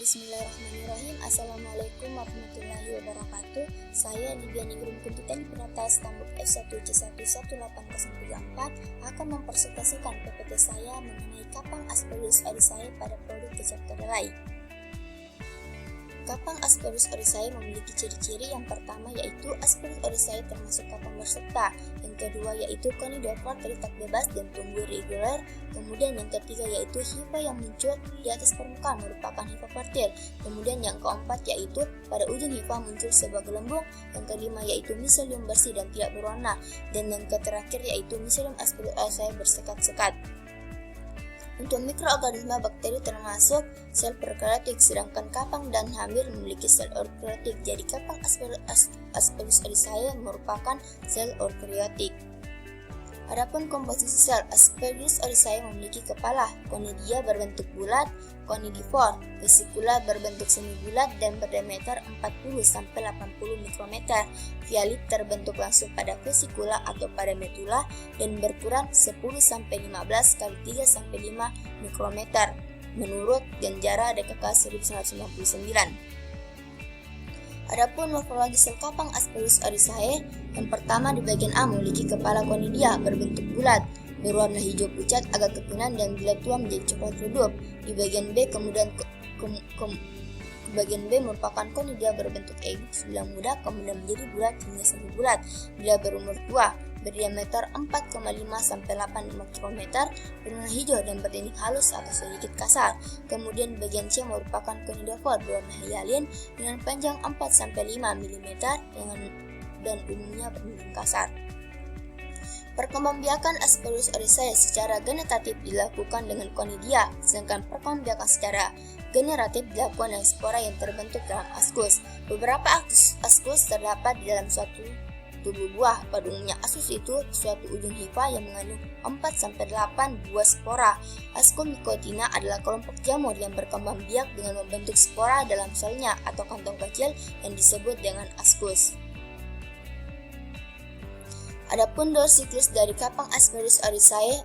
Bismillahirrahmanirrahim. Assalamualaikum warahmatullahi wabarakatuh. Saya Libya Ningrum Kuntitani Pinatas Tambuk F1C118034 akan mempresentasikan PPT saya mengenai kapang Aspergillus oryzae pada produk kecap kedelai. Kapang Aspergillus oryzae memiliki ciri-ciri. Yang pertama yaitu Aspergillus oryzae termasuk kapang berserta. Yang kedua yaitu conidiophore terikat bebas dan tumbuh reguler. Kemudian yang ketiga yaitu hifa yang muncul di atas permukaan merupakan hifa fertil. Kemudian yang keempat yaitu pada ujung hifa muncul sebuah gelembung. Yang kelima yaitu miselium bersih dan tidak berwarna. Dan yang terakhir yaitu miselium Aspergillus oryzae bersekat-sekat. Untuk mikroorganisme bakteri termasuk sel prokaryotik, sedangkan kapang dan hamir memiliki sel eukaryotik. Jadi kapang Aspergillus oryzae merupakan sel eukaryotik. Adapun komposisi sel, Aspergillus oryzae memiliki kepala, konidia berbentuk bulat, conidivore, vesikula berbentuk semi bulat dan berdiameter 40-80 mikrometer. Vialit terbentuk langsung pada vesikula atau pada metula dan berukuran 10-15 x 3-5 mikrometer menurut Ganjara DKK 1999. Adapun morfologi sel kapang Aspergillus oryzae, yang pertama di bagian A memiliki kepala konidia berbentuk bulat, berwarna hijau pucat agak kekuningan dan bila tua menjadi coklat redup. Di bagian B kemudian bagian B merupakan konidia berbentuk elipse bila muda kemudian menjadi bulat hingga semi bulat bila berumur tua, berdiameter 4,5-8 mikrometer, berwarna hijau dan berdinding halus atau sedikit kasar. Kemudian bagian C merupakan conidiophore berwarna hyalin dengan panjang 4-5 mm dan umumnya berdinding kasar. Perkembangbiakan Aspergillus oryzae secara generatif dilakukan dengan konidia, sedangkan perkembangbiakan secara generatif dilakukan dengan spora yang terbentuk dalam askus. Beberapa askus terdapat di dalam suatu tubuh buah. Pada umumnya askus itu suatu ujung hifa yang mengandung 4-8 buah spora. Ascomycotina adalah kelompok jamur yang berkembang biak dengan membentuk spora dalam selnya atau kantong kecil yang disebut dengan askus. Adapun daur siklus dari kapang Aspergillus oryzae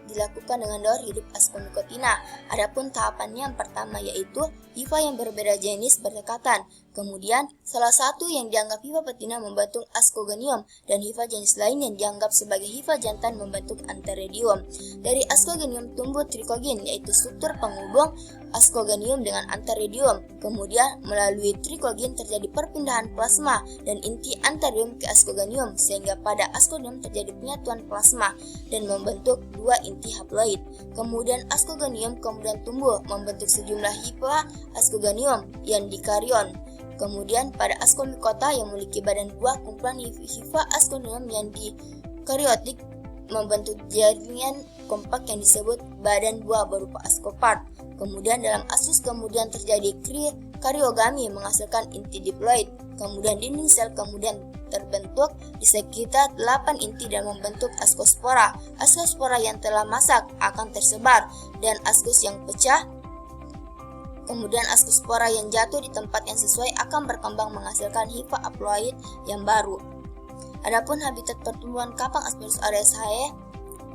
dilakukan dengan daur hidup Ascomycotina. Adapun tahapannya yang pertama yaitu hifa yang berbeda jenis berdekatan. Kemudian salah satu yang dianggap hifa betina membentuk ascogonium dan hifa jenis lain yang dianggap sebagai hifa jantan membentuk antheridium. Dari ascogonium tumbuh trikogin yaitu struktur penghubung ascogonium dengan antheridium. Kemudian melalui trikogin terjadi perpindahan plasma dan inti antheridium ke ascogonium sehingga pada ascogonium terjadi penyatuan plasma dan membentuk dua inti haploid. Kemudian ascogonium kemudian tumbuh membentuk sejumlah hifa ascogonium yang dikaryon. Kemudian pada Ascomycota yang memiliki badan buah, kumpulan hifa ascogonium yang dikaryotik membentuk jaringan kompak yang disebut badan buah berupa ascopart. Kemudian dalam asus kemudian terjadi karyogami menghasilkan inti diploid. Kemudian dinding sel kemudian terbentuk di sekitar 8 inti dan membentuk ascospora. Ascospora yang telah masak akan tersebar dan ascus yang pecah. Kemudian ascospora yang jatuh di tempat yang sesuai akan berkembang menghasilkan hifa haploid yang baru. Adapun habitat pertumbuhan kapang Aspergillus oryzae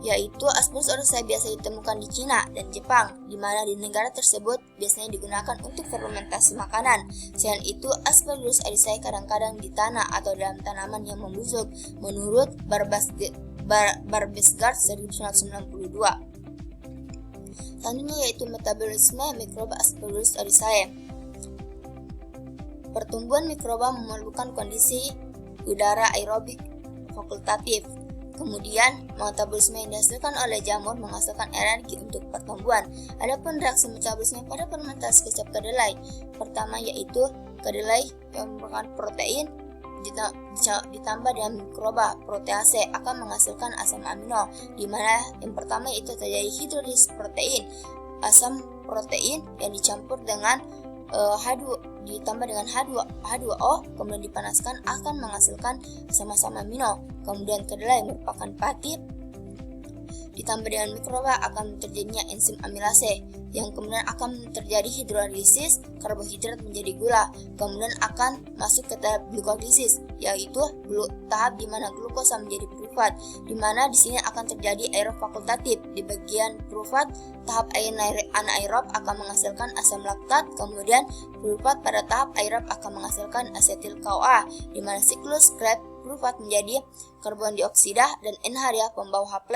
yaitu Aspergillus oryzae biasa ditemukan di Cina dan Jepang, di mana di negara tersebut biasanya digunakan untuk fermentasi makanan. Selain itu, Aspergillus oryzae kadang-kadang di tanah atau dalam tanaman yang membusuk, menurut Barbesgard 1992. Selanjutnya yaitu metabolisme mikroba Aspergillus oryzae. Pertumbuhan mikroba memerlukan kondisi udara aerobik fakultatif. Kemudian, metabolisme yang dihasilkan oleh jamur menghasilkan energi untuk pertumbuhan. Adapun reaksi metabolisme pada fermentasi kecap kedelai, pertama yaitu kedelai yang merupakan protein ditambah dengan mikroba protease akan menghasilkan asam amino, di mana yang pertama itu terjadi hidrolisis protein. Asam protein yang dicampur dengan ditambah dengan H2O kemudian dipanaskan akan menghasilkan asam amino. Kemudian kedelai merupakan pati ditambah dengan mikroba akan terjadinya enzim amilase yang kemudian akan terjadi hidrolisis karbohidrat menjadi gula, kemudian akan masuk ke tahap glukolisis yaitu tahap di mana glukosa menjadi piruvat, di mana di sini akan terjadi aerob fakultatif. Di bagian piruvat tahap anaerob akan menghasilkan asam laktat, kemudian fluorofat pada tahap aerob akan menghasilkan asetil CoA, di mana siklus Krebs fluorofat menjadi karbon dioksida dan NH dia pembawa H+.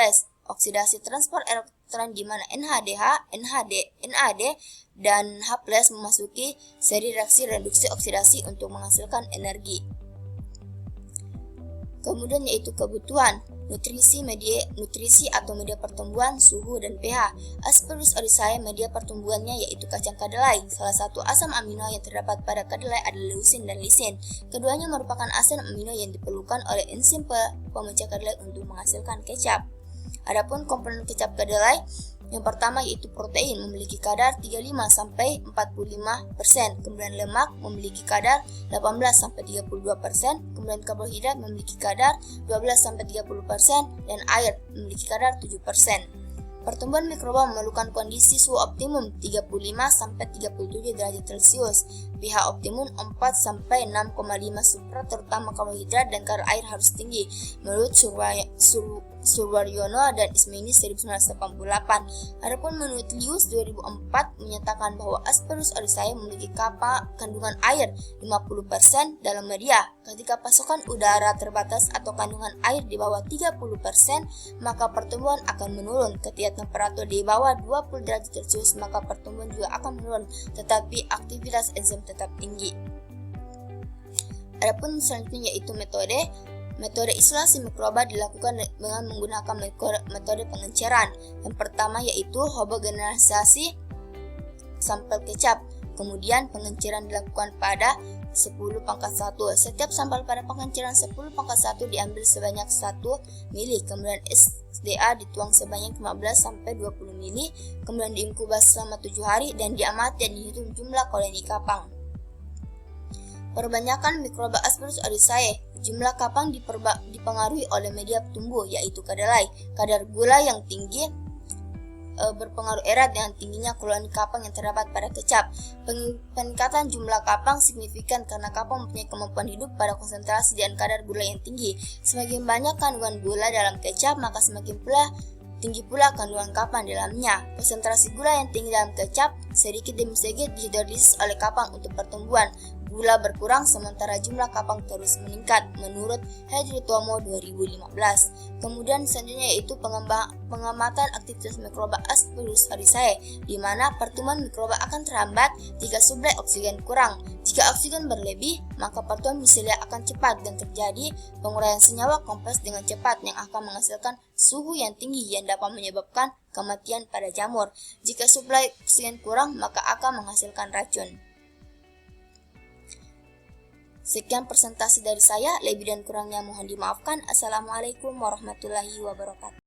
Oksidasi transport elektron di mana NHDH, NAD, dan H+ memasuki seri reaksi reduksi oksidasi untuk menghasilkan energi. Kemudian yaitu kebutuhan nutrisi atau media pertumbuhan, suhu, dan pH. Aspergillus oryzae media pertumbuhannya yaitu kacang kedelai. Salah satu asam amino yang terdapat pada kedelai adalah leusin dan lisin. Keduanya merupakan asam amino yang diperlukan oleh enzim pemecah kedelai untuk menghasilkan kecap. Adapun komponen kecap kedelai, yang pertama yaitu protein memiliki kadar 35-45%, kemudian lemak memiliki kadar 18-32%, kemudian karbohidrat memiliki kadar 12-30%, dan air memiliki kadar 7%. Pertumbuhan mikroba memerlukan kondisi suhu optimum 35-37 derajat Celcius, pH optimum 4-6,5 supra, terutama karbohidrat dan kadar air harus tinggi, menurut Surwaryono dan Ismini 1988. Adapun menurut Lius 2004 menyatakan bahwa Aspergillus oryzae memiliki kandungan air 50% dalam media. Ketika pasokan udara terbatas atau kandungan air di bawah 30%, maka pertumbuhan akan menurun. Ketika temperatur di bawah 20 derajat Celcius, maka pertumbuhan juga akan menurun, tetapi aktivitas enzim tetap tinggi. Adapun selanjutnya yaitu metode isolasi mikroba dilakukan dengan menggunakan metode pengenceran. Yang pertama yaitu homogenisasi sampel kecap. Kemudian pengenceran dilakukan pada 10⁻1. Setiap sampel pada pengenceran 10⁻1 diambil sebanyak 1 mili, kemudian SDA dituang sebanyak 15-20 mili, kemudian diinkubasi selama 7 hari dan diamati dan dihitung jumlah koloni kapang. Perbanyakan mikroba Aspergillus oryzae. Jumlah kapang dipengaruhi oleh media tumbuh yaitu kedelai. Kadar gula yang tinggi berpengaruh erat dengan tingginya koloni kapang yang terdapat pada kecap. Peningkatan jumlah kapang signifikan karena kapang mempunyai kemampuan hidup pada konsentrasi dan kadar gula yang tinggi. Semakin banyak kandungan gula dalam kecap, maka semakin tinggi pula kandungan kapang dalamnya. Konsentrasi gula yang tinggi dalam kecap sedikit demi sedikit dihidrolisis oleh kapang untuk pertumbuhan. Gula berkurang sementara jumlah kapang terus meningkat menurut Hedritomo 2015. Kemudian selanjutnya yaitu pengamatan aktivitas mikroba Aspergillus oryzae, di mana pertumbuhan mikroba akan terhambat jika suplai oksigen kurang. Jika oksigen berlebih, maka pertumbuhan miselia akan cepat dan terjadi penguraian senyawa kompleks dengan cepat yang akan menghasilkan suhu yang tinggi yang dapat menyebabkan kematian pada jamur. Jika suplai oksigen kurang, maka akan menghasilkan racun. Sekian presentasi dari saya, lebih dan kurangnya mohon dimaafkan. Assalamualaikum warahmatullahi wabarakatuh.